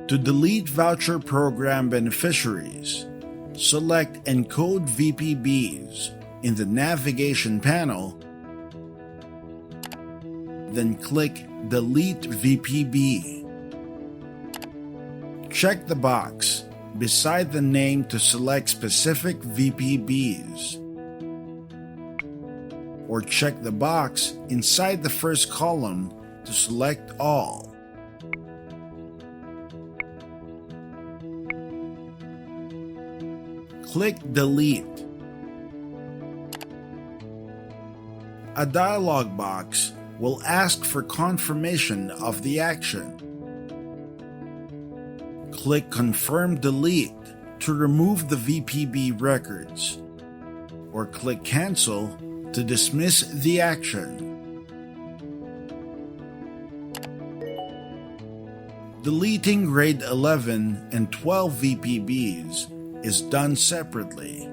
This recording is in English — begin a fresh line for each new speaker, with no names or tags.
To delete voucher program beneficiaries, select Encode VPBs in the navigation panel, then click Delete VPB. Check the box beside the name to select specific VPBs, or check the box inside the first column to select all. Click Delete. A dialog box will ask for confirmation of the action. Click Confirm Delete to remove the VPB records, or click Cancel to dismiss the action. Deleting grade 11 and 12 VPBs is done separately.